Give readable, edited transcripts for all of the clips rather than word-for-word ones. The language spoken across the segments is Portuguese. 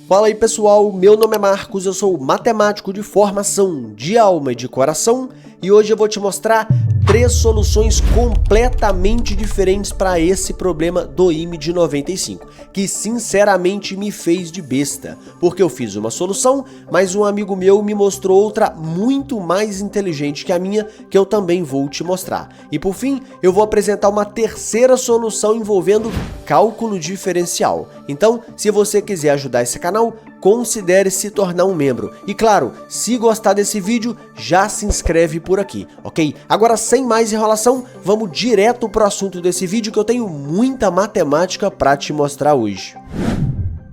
Fala aí pessoal, meu nome é Marcos, eu sou matemático de formação, de alma e de coração, e hoje eu vou te mostrar 3 soluções completamente diferentes para esse problema do IME de 95, que sinceramente me fez de besta, porque eu fiz uma solução, mas um amigo meu me mostrou outra muito mais inteligente que a minha, que eu também vou te mostrar. E por fim, eu vou apresentar uma terceira solução envolvendo cálculo diferencial. Então, se você quiser ajudar esse canal, considere se tornar um membro. E claro, se gostar desse vídeo, já se inscreve por aqui, ok? Agora, sem mais enrolação, vamos direto pro assunto desse vídeo que eu tenho muita matemática para te mostrar hoje.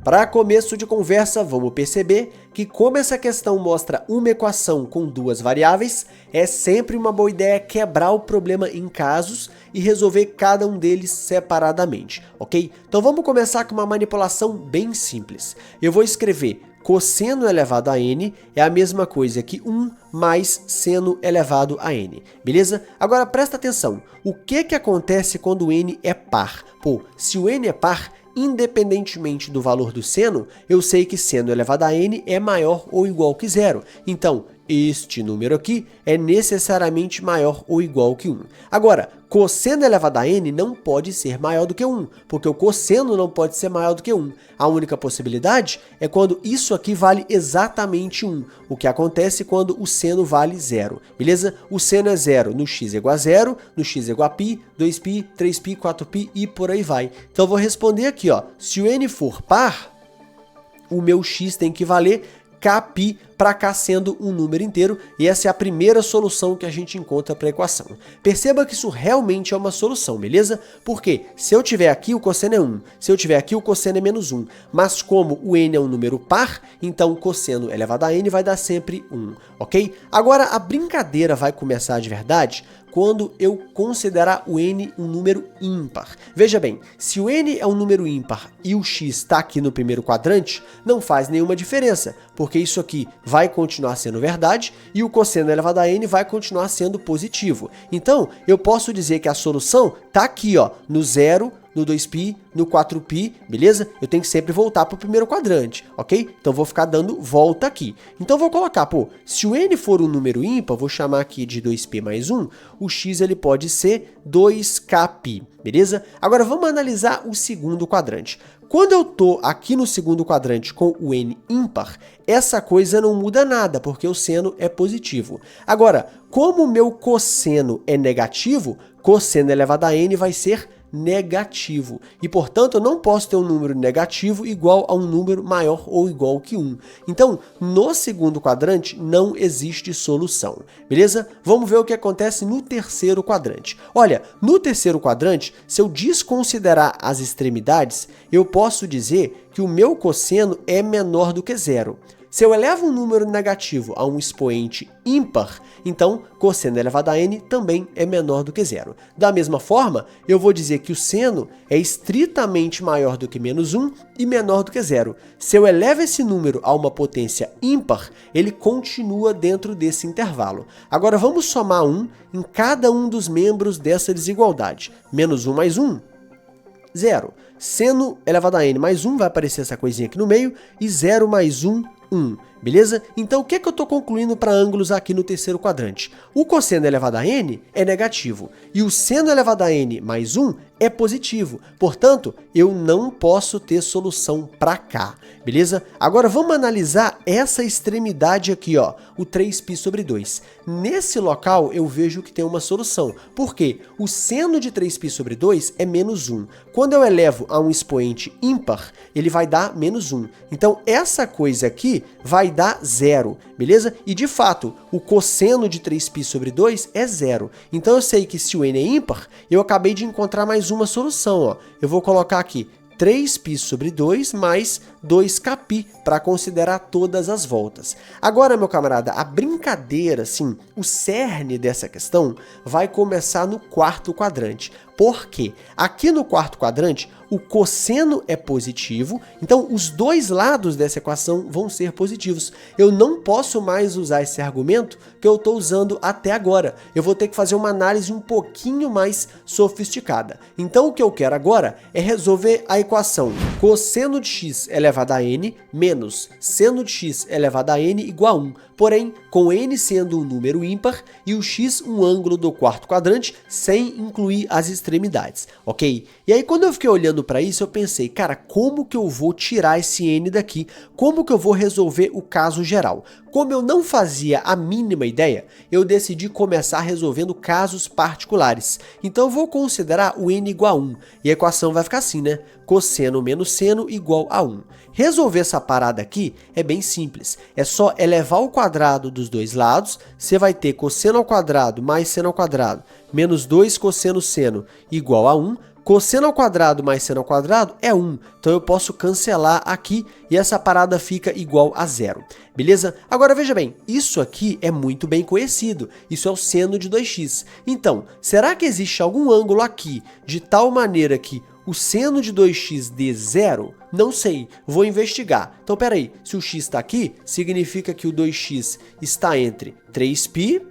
Para começo de conversa, vamos perceber que como essa questão mostra uma equação com 2 variáveis, é sempre uma boa ideia quebrar o problema em casos e resolver cada um deles separadamente, ok? Então vamos começar com uma manipulação bem simples. Eu vou escrever cosseno elevado a n é a mesma coisa que 1 mais seno elevado a n, beleza? Agora presta atenção, o que acontece quando o n é par? Pô, se o n é par, independentemente do valor do seno, eu sei que seno elevado a n é maior ou igual que 0. Então, este número aqui é necessariamente maior ou igual que 1. Agora, cosseno elevado a n não pode ser maior do que 1, porque o cosseno não pode ser maior do que 1. A única possibilidade é quando isso aqui vale exatamente 1, o que acontece quando o seno vale 0, beleza? O seno é 0 no x igual a 0, no x igual a π, 2π, 3π, 4π e por aí vai. Então eu vou responder aqui, ó, se o n for par, o meu x tem que valer kπ para cá sendo um número inteiro, e essa é a primeira solução que a gente encontra para a equação. Perceba que isso realmente é uma solução, beleza? Porque se eu tiver aqui o cosseno é 1, se eu tiver aqui o cosseno é menos 1, mas como o n é um número par, então o cosseno elevado a n vai dar sempre 1, ok? Agora a brincadeira vai começar de verdade quando eu considerar o n um número ímpar. Veja bem, se o n é um número ímpar e o x está aqui no primeiro quadrante, não faz nenhuma diferença, porque isso aqui vai continuar sendo verdade e o cosseno elevado a n vai continuar sendo positivo. Então, eu posso dizer que a solução está aqui, ó, no 0, no 2π, no 4π, beleza? Eu tenho que sempre voltar para o primeiro quadrante, ok? Então, vou ficar dando volta aqui. Então, vou colocar, pô, se o n for um número ímpar, vou chamar aqui de 2π mais 1, o x ele pode ser 2kπ, beleza? Agora, vamos analisar o segundo quadrante. Quando eu estou aqui no segundo quadrante com o n ímpar, essa coisa não muda nada, porque o seno é positivo. Agora, como o meu cosseno é negativo, cosseno elevado a n vai ser negativo. E, portanto, eu não posso ter um número negativo igual a um número maior ou igual que 1. Então, no segundo quadrante, não existe solução, beleza? Vamos ver o que acontece no terceiro quadrante. Olha, no terceiro quadrante, se eu desconsiderar as extremidades, eu posso dizer que o meu cosseno é menor do que 0. Se eu elevo um número negativo a um expoente ímpar, então cosseno elevado a n também é menor do que 0. Da mesma forma, eu vou dizer que o seno é estritamente maior do que menos 1 e menor do que 0. Se eu elevo esse número a uma potência ímpar, ele continua dentro desse intervalo. Agora vamos somar 1 em cada um dos membros dessa desigualdade. Menos 1 mais 1, 0. Seno elevado a n mais 1, vai aparecer essa coisinha aqui no meio, e 0 mais 1, 1, beleza? Então, o que eu estou concluindo para ângulos aqui no terceiro quadrante? O cosseno elevado a n é negativo, e o seno elevado a n mais 1 é positivo. Portanto, eu não posso ter solução para cá, beleza? Agora, vamos analisar essa extremidade aqui, ó, o 3π sobre 2. Nesse local, eu vejo que tem uma solução. Por quê? O seno de 3π sobre 2 é menos 1. Quando eu elevo a um expoente ímpar, ele vai dar menos 1. Então, essa coisa aqui vai dar 0, beleza? E, de fato, o cosseno de 3π sobre 2 é 0. Então, eu sei que se o n é ímpar, eu acabei de encontrar mais uma solução, ó. Eu vou colocar aqui 3π sobre 2 mais 2kπ para considerar todas as voltas. Agora, meu camarada, a brincadeira, assim, o cerne dessa questão vai começar no quarto quadrante. Por quê? Aqui no quarto quadrante, o cosseno é positivo, então os dois lados dessa equação vão ser positivos. Eu não posso mais usar esse argumento que eu estou usando até agora. Eu vou ter que fazer uma análise um pouquinho mais sofisticada. Então o que eu quero agora é resolver a equação cosseno de x elevado a n menos seno de x elevado a n igual a 1. Porém, com n sendo um número ímpar e o x um ângulo do quarto quadrante sem incluir as extremidades, ok? E aí quando eu fiquei olhando para isso, eu pensei, cara, como que eu vou tirar esse n daqui? Como que eu vou resolver o caso geral? Como eu não fazia a mínima ideia, eu decidi começar resolvendo casos particulares. Então eu vou considerar o n igual a 1. E a equação vai ficar assim, né? Cosseno menos seno igual a 1. Resolver essa parada aqui é bem simples. É só elevar o quadrado dos dois lados. Você vai ter cosseno ao quadrado mais seno ao quadrado menos 2 cosseno seno igual a 1. Cosseno ao quadrado mais seno ao quadrado é 1, então eu posso cancelar aqui e essa parada fica igual a 0, beleza? Agora veja bem, isso aqui é muito bem conhecido, isso é o seno de 2x. Então, será que existe algum ângulo aqui de tal maneira que o seno de 2x dê 0? Não sei, vou investigar. Então, peraí, se o x está aqui, significa que o 2x está entre 3π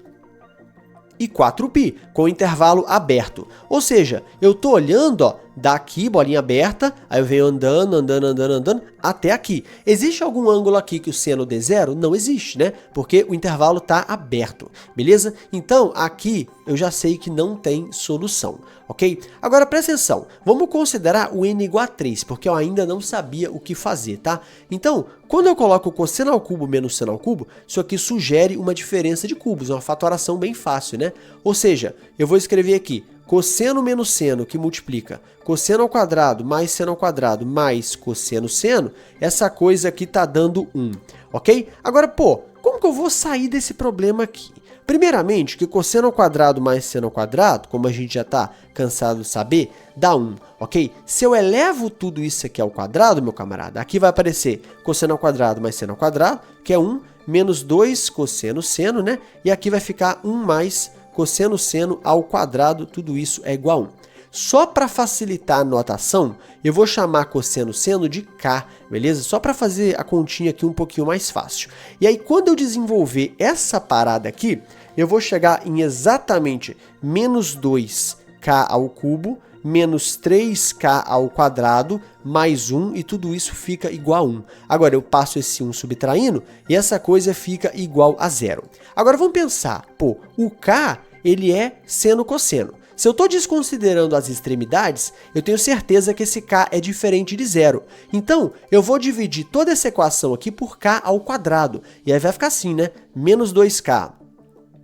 e 4π, com intervalo aberto. Ou seja, eu estou olhando, ó, daqui, bolinha aberta, aí eu venho andando, até aqui. Existe algum ângulo aqui que o seno dê 0? Não existe, né? Porque o intervalo está aberto, beleza? Então, aqui eu já sei que não tem solução, ok? Agora, presta atenção, vamos considerar o n igual a 3, porque eu ainda não sabia o que fazer, tá? Então, quando eu coloco cosseno ao cubo menos seno ao cubo, isso aqui sugere uma diferença de cubos, uma fatoração bem fácil, né? Ou seja, eu vou escrever aqui, cosseno menos seno, que multiplica cosseno ao quadrado mais seno ao quadrado mais cosseno seno, essa coisa aqui tá dando 1, ok? Agora, pô, como que eu vou sair desse problema aqui? Primeiramente, que cosseno ao quadrado mais seno ao quadrado, como a gente já está cansado de saber, dá 1, ok? Se eu elevo tudo isso aqui ao quadrado, meu camarada, aqui vai aparecer cosseno ao quadrado mais seno ao quadrado, que é 1, menos 2 cosseno seno, né? E aqui vai ficar 1 mais cosseno seno ao quadrado, tudo isso é igual a 1. Só para facilitar a notação, eu vou chamar cosseno seno de k, beleza? Só para fazer a continha aqui um pouquinho mais fácil. E aí, quando eu desenvolver essa parada aqui, eu vou chegar em exatamente menos 2k ao cubo, menos 3k ao quadrado, mais 1, e tudo isso fica igual a 1. Agora, eu passo esse 1 subtraindo, e essa coisa fica igual a 0. Agora, vamos pensar, pô, o k, ele é seno cosseno. Se eu estou desconsiderando as extremidades, eu tenho certeza que esse k é diferente de 0. Então, eu vou dividir toda essa equação aqui por k ao quadrado. E aí vai ficar assim, né? Menos 2k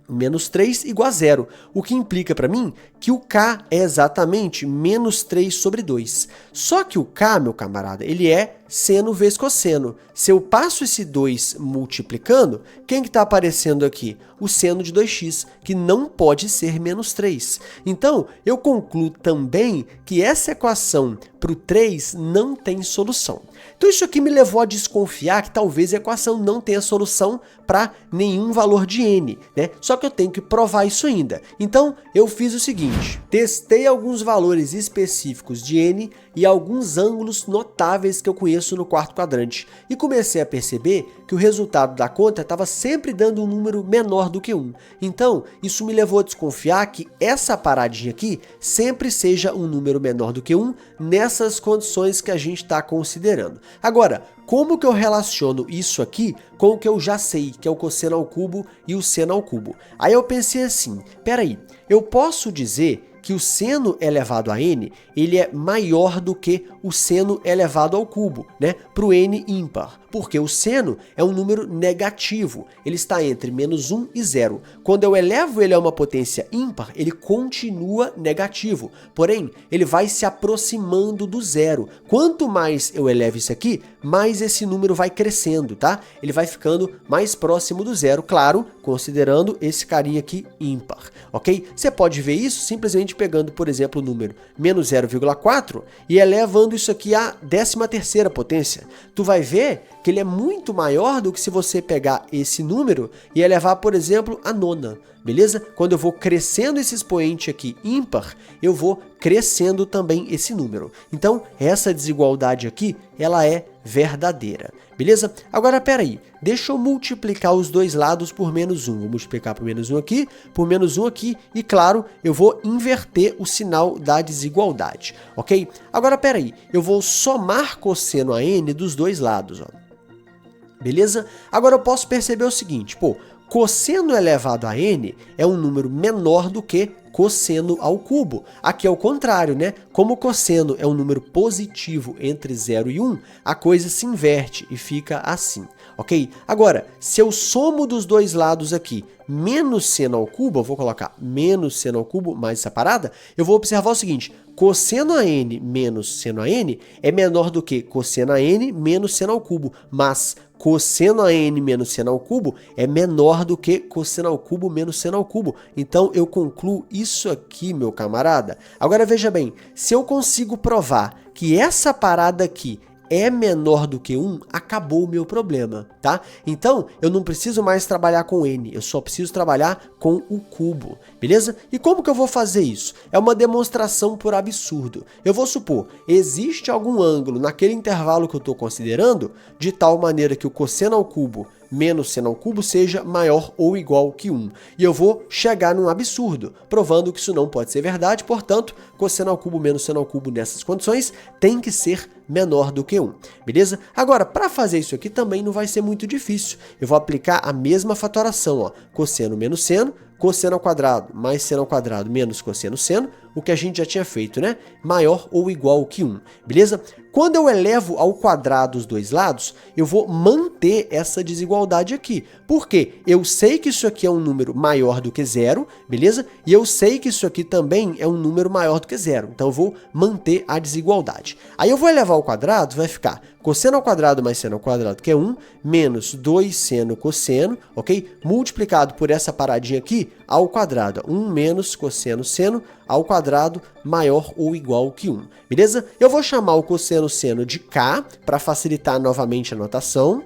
menos 3 igual a 0, o que implica para mim que o k é exatamente menos 3 sobre 2. Só que o k, meu camarada, ele é seno vezes cosseno. Se eu passo esse 2 multiplicando, quem que está aparecendo aqui? O seno de 2x, que não pode ser menos 3. Então, eu concluo também que essa equação para o 3 não tem solução. Então, isso aqui me levou a desconfiar que talvez a equação não tenha solução para nenhum valor de n, né? Só que eu tenho que provar isso ainda. Então, eu fiz o seguinte, testei alguns valores específicos de n e alguns ângulos notáveis que eu conheço no quarto quadrante, e comecei a perceber que o resultado da conta estava sempre dando um número menor do que 1. Então, isso me levou a desconfiar que essa paradinha aqui sempre seja um número menor do que 1 nessas condições que a gente está considerando. Agora, como que eu relaciono isso aqui com o que eu já sei, que é o cosseno ao cubo e o seno ao cubo? Aí eu pensei assim, peraí, eu posso dizer que o seno elevado a n, ele é maior do que o seno elevado ao cubo, né? Para o n ímpar, porque o seno é um número negativo, ele está entre menos 1 e 0. Quando eu elevo ele a uma potência ímpar, ele continua negativo, porém, ele vai se aproximando do zero. Quanto mais eu elevo isso aqui, mais esse número vai crescendo, tá? Ele vai ficando mais próximo do zero, claro, considerando esse carinha aqui ímpar, ok? Você pode ver isso simplesmente pegando, por exemplo, o número menos 0,4 e elevando isso aqui à 13ª potência. Tu vai ver que ele é muito maior do que se você pegar esse número e elevar, por exemplo, a nona. Beleza? Quando eu vou crescendo esse expoente aqui ímpar, eu vou crescendo também esse número. Então, essa desigualdade aqui, ela é verdadeira. Beleza? Agora, peraí, deixa eu multiplicar os dois lados por menos 1. Vou multiplicar por menos 1 aqui, por menos 1 aqui, e claro, eu vou inverter o sinal da desigualdade, ok? Agora, peraí, eu vou somar cosseno a n dos dois lados, ó. Beleza? Agora eu posso perceber o seguinte, pô, cosseno elevado a n é um número menor do que cosseno ao cubo. Aqui é o contrário, né? Como cosseno é um número positivo entre 0 e 1, a coisa se inverte e fica assim, ok? Agora, se eu somo dos dois lados aqui menos seno ao cubo, eu vou colocar menos seno ao cubo mais essa parada, eu vou observar o seguinte, cosseno a n menos seno a n é menor do que cosseno a n menos seno ao cubo, mas cosseno a n menos seno ao cubo é menor do que cosseno ao cubo menos seno ao cubo. Então, eu concluo isso aqui, meu camarada. Agora, veja bem, se eu consigo provar que essa parada aqui é menor do que 1, acabou o meu problema, tá? Então, eu não preciso mais trabalhar com n, eu só preciso trabalhar com o cubo, beleza? E como que eu vou fazer isso? É uma demonstração por absurdo. Eu vou supor, existe algum ângulo naquele intervalo que eu estou considerando, de tal maneira que o cosseno ao cubo menos seno ao cubo seja maior ou igual que 1. E eu vou chegar num absurdo, provando que isso não pode ser verdade, portanto, cosseno ao cubo menos seno ao cubo nessas condições tem que ser menor do que 1, beleza? Agora, para fazer isso aqui também não vai ser muito difícil. Eu vou aplicar a mesma fatoração, ó, cosseno menos seno, cosseno ao quadrado mais seno ao quadrado menos cosseno seno, o que a gente já tinha feito, né? Maior ou igual que 1, beleza? Quando eu elevo ao quadrado os dois lados, eu vou manter essa desigualdade aqui. Por quê? Eu sei que isso aqui é um número maior do que 0, beleza? E eu sei que isso aqui também é um número maior do que 0. Então, eu vou manter a desigualdade. Aí, eu vou elevar ao quadrado, vai ficar cosseno ao quadrado mais seno ao quadrado, que é 1, menos 2 seno cosseno, ok? Multiplicado por essa paradinha aqui, ao quadrado. 1 menos cosseno seno ao quadrado maior ou igual que 1, beleza? Eu vou chamar o cosseno seno de k, para facilitar novamente a notação.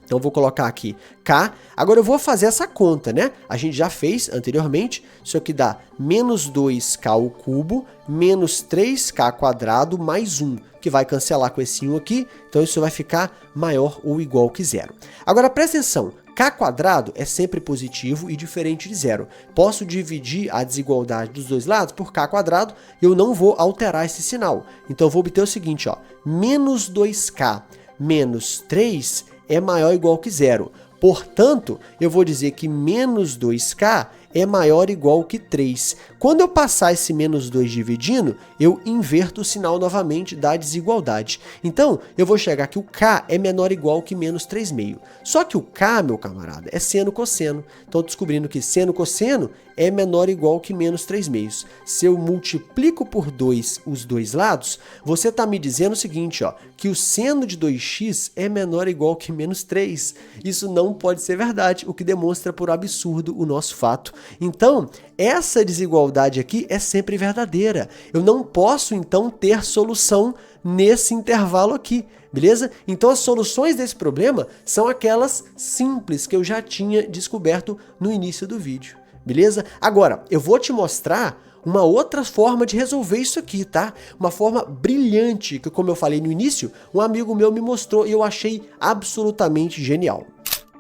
Então, eu vou colocar aqui k. Agora, eu vou fazer essa conta, né? A gente já fez anteriormente. Isso aqui dá menos 2k ao cubo, menos 3k quadrado, mais 1, que vai cancelar com esse 1 aqui. Então, isso vai ficar maior ou igual que 0. Agora, presta atenção. K quadrado é sempre positivo e diferente de 0. Posso dividir a desigualdade dos dois lados por k quadrado e eu não vou alterar esse sinal. Então, eu vou obter o seguinte, ó, menos 2k menos 3 é maior ou igual que 0. Portanto, eu vou dizer que menos 2k é maior ou igual que 3. Quando eu passar esse menos 2 dividindo, eu inverto o sinal novamente da desigualdade. Então, eu vou chegar que o k é menor ou igual que menos 3,5. Só que o k, meu camarada, é seno cosseno. Então, descobrindo que seno cosseno é menor ou igual que menos 3,5. Se eu multiplico por 2 os dois lados, você está me dizendo o seguinte, ó, que o seno de 2x é menor ou igual que menos 3. Isso não pode ser verdade, o que demonstra por absurdo o nosso fato. Então, essa desigualdade aqui é sempre verdadeira. Eu não posso, então, ter solução nesse intervalo aqui, beleza? Então, as soluções desse problema são aquelas simples que eu já tinha descoberto no início do vídeo, beleza? Agora, eu vou te mostrar uma outra forma de resolver isso aqui, tá? Uma forma brilhante que, como eu falei no início, um amigo meu me mostrou e eu achei absolutamente genial.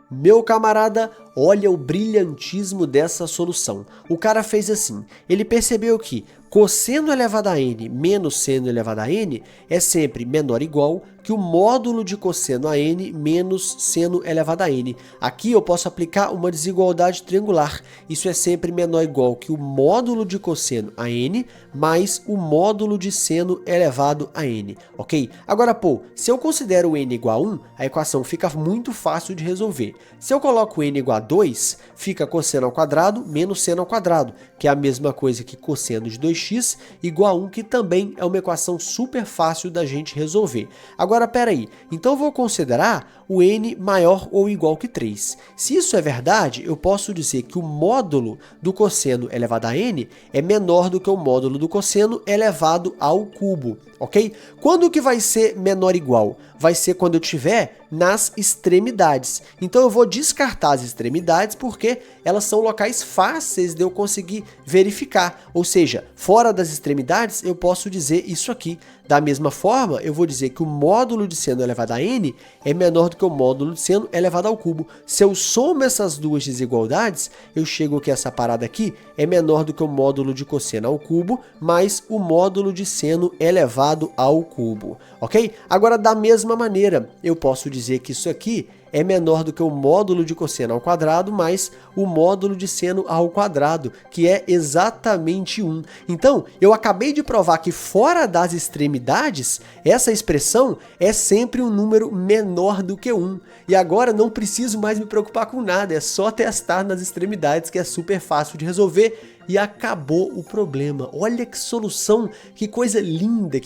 Meu camarada, olha o brilhantismo dessa solução. O cara fez assim, ele percebeu que cosseno elevado a n menos seno elevado a n é sempre menor ou igual que o módulo de cosseno a n menos seno elevado a n. Aqui eu posso aplicar uma desigualdade triangular. Isso é sempre menor ou igual que o módulo de cosseno a n mais o módulo de seno elevado a n, ok? Agora, pô, se eu considero n igual a 1, a equação fica muito fácil de resolver. Se eu coloco n igual a 2, fica cosseno ao quadrado menos seno ao quadrado, que é a mesma coisa que cosseno de 2x igual a 1, que também é uma equação super fácil da gente resolver. Agora, peraí, então eu vou considerar o n maior ou igual que 3. Se isso é verdade, eu posso dizer que o módulo do cosseno elevado a n é menor do que o módulo do cosseno elevado ao cubo, ok? Quando que vai ser menor ou igual? vai ser quando eu estiver nas extremidades. Então eu vou descartar as extremidades porque elas são locais fáceis de eu conseguir verificar. Ou seja, fora das extremidades eu posso dizer isso aqui. Da mesma forma, eu vou dizer que o módulo de seno elevado a n é menor do que o módulo de seno elevado ao cubo. Se eu somo essas duas desigualdades, eu chego que essa parada aqui é menor do que o módulo de cosseno ao cubo mais o módulo de seno elevado ao cubo, ok? Agora, da mesma maneira, eu posso dizer que isso aqui é menor do que o módulo de cosseno ao quadrado mais o módulo de seno ao quadrado, que é exatamente 1. Então, eu acabei de provar que fora das extremidades, essa expressão é sempre um número menor do que 1. E agora não preciso mais me preocupar com nada, é só testar nas extremidades, que é super fácil de resolver. E acabou o problema. Olha que solução, que coisa linda,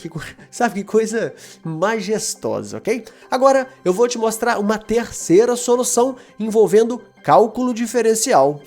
sabe, que coisa majestosa, ok? Agora eu vou te mostrar uma terceira solução envolvendo cálculo diferencial.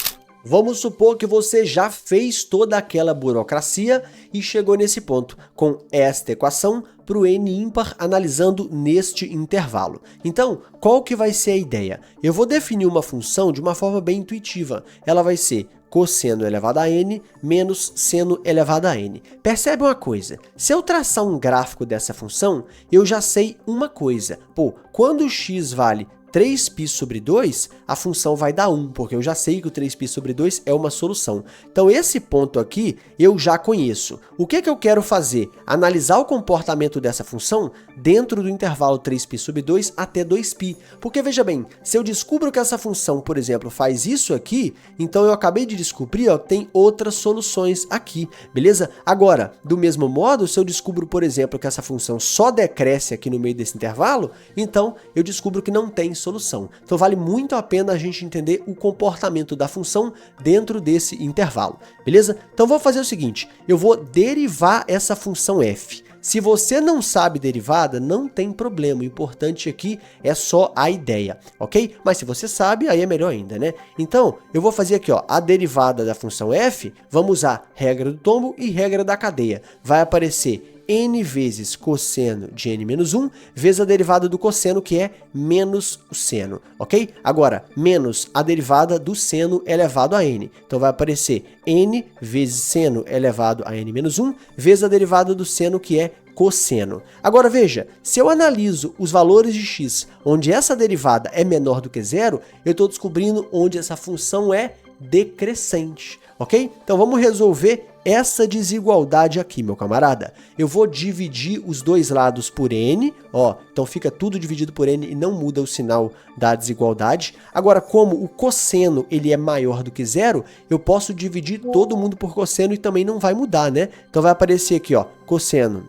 Vamos supor que você já fez toda aquela burocracia e chegou nesse ponto, com esta equação para o n ímpar analisando neste intervalo. Então, qual que vai ser a ideia? Eu vou definir uma função de uma forma bem intuitiva. Ela vai ser cosseno elevado a n menos seno elevado a n. Percebe uma coisa? Se eu traçar um gráfico dessa função, eu já sei uma coisa. Pô, quando x vale 3π sobre 2, a função vai dar 1, porque eu já sei que o 3π sobre 2 é uma solução. Então, esse ponto aqui eu já conheço. O que eu quero fazer? Analisar o comportamento dessa função dentro do intervalo 3π sobre 2 até 2π. Porque, veja bem, se eu descubro que essa função, por exemplo, faz isso aqui, então eu acabei de descobrir, ó, que tem outras soluções aqui, beleza? Agora, do mesmo modo, se eu descubro, por exemplo, que essa função só decresce aqui no meio desse intervalo, então eu descubro que não tem solução. Então vale muito a pena a gente entender o comportamento da função dentro desse intervalo, beleza? Então vou fazer o seguinte, eu vou derivar essa função f. Se você não sabe derivada, não tem problema, o importante aqui é só a ideia, ok? Mas se você sabe, aí é melhor ainda, né? Então, eu vou fazer aqui, ó, a derivada da função f, vamos usar regra do tombo e regra da cadeia. Vai aparecer n vezes cosseno de n menos 1, vezes a derivada do cosseno, que é menos o seno, ok? Agora, menos a derivada do seno elevado a n. Então, vai aparecer n vezes seno elevado a n menos 1, vezes a derivada do seno, que é cosseno. Agora, veja, se eu analiso os valores de x, onde essa derivada é menor do que zero, eu estou descobrindo onde essa função é decrescente, ok? Então, vamos resolver essa desigualdade aqui, meu camarada. Eu vou dividir os dois lados por n, ó, então fica tudo dividido por n e não muda o sinal da desigualdade. Agora, como o cosseno ele é maior do que zero, eu posso dividir todo mundo por cosseno e também não vai mudar, né? Então vai aparecer aqui, ó, cosseno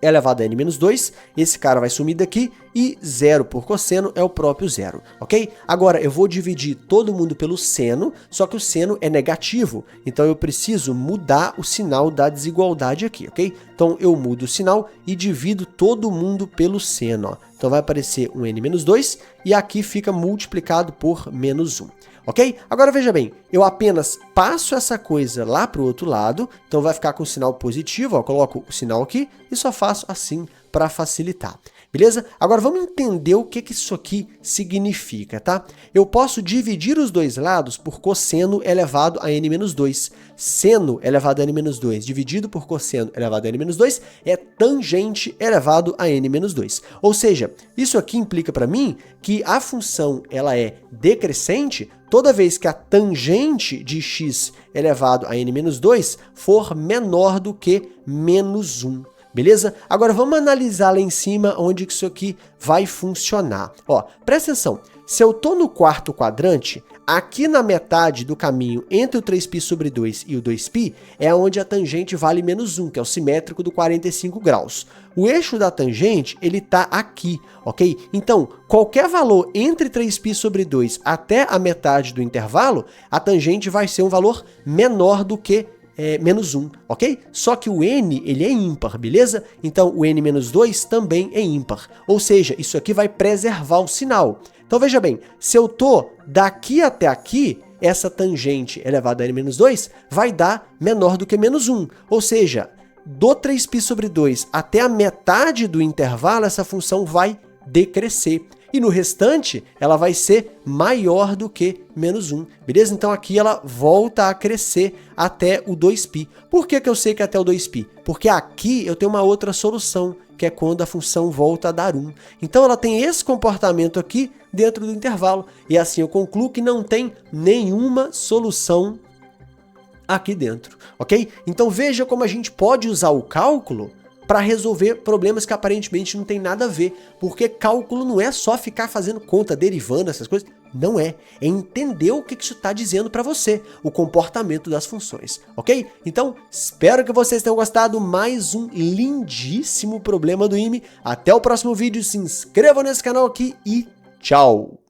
elevado a n menos 2, esse cara vai sumir daqui, e zero por cosseno é o próprio zero, ok? Agora, eu vou dividir todo mundo pelo seno, só que o seno é negativo, então eu preciso mudar o sinal da desigualdade aqui, ok? Então, eu mudo o sinal e divido todo mundo pelo seno, ó. Então, vai aparecer um n menos 2, e aqui fica multiplicado por menos 1. Ok? Agora veja bem, eu apenas passo essa coisa lá para o outro lado, então vai ficar com o sinal positivo, ó, coloco o sinal aqui e só faço assim para facilitar. Beleza? Agora vamos entender o que isso aqui significa, tá? Eu posso dividir os dois lados por cosseno elevado a n menos 2. Seno elevado a n menos 2 dividido por cosseno elevado a n menos 2 é tangente elevado a n menos 2. Ou seja, isso aqui implica para mim que a função ela é decrescente toda vez que a tangente de x elevado a n menos 2 for menor do que menos 1. Beleza? Agora vamos analisar lá em cima onde que isso aqui vai funcionar. Ó, presta atenção, se eu estou no quarto quadrante, aqui na metade do caminho entre o 3π sobre 2 e o 2π, é onde a tangente vale menos 1, que é o simétrico do 45 graus. O eixo da tangente, ele está aqui, ok? Então, qualquer valor entre 3π sobre 2 até a metade do intervalo, a tangente vai ser um valor menor do que menos 1, ok? Só que o n, ele é ímpar, beleza? Então, o n menos 2 também é ímpar. Ou seja, isso aqui vai preservar o sinal. Então, veja bem, se eu tô daqui até aqui, essa tangente elevada a n menos 2 vai dar menor do que menos 1. Ou seja, do 3π sobre 2 até a metade do intervalo, essa função vai decrescer. E no restante, ela vai ser maior do que menos 1, beleza? Então aqui ela volta a crescer até o 2π. Por que eu sei que é até o 2π? Porque aqui eu tenho uma outra solução, que é quando a função volta a dar 1. Então ela tem esse comportamento aqui dentro do intervalo. E assim eu concluo que não tem nenhuma solução aqui dentro, ok? Então veja como a gente pode usar o cálculo para resolver problemas que aparentemente não tem nada a ver, porque cálculo não é só ficar fazendo conta, derivando essas coisas, não é. É entender o que isso está dizendo para você, o comportamento das funções, ok? Então, espero que vocês tenham gostado, mais um lindíssimo problema do IME. Até o próximo vídeo, se inscrevam nesse canal aqui e tchau!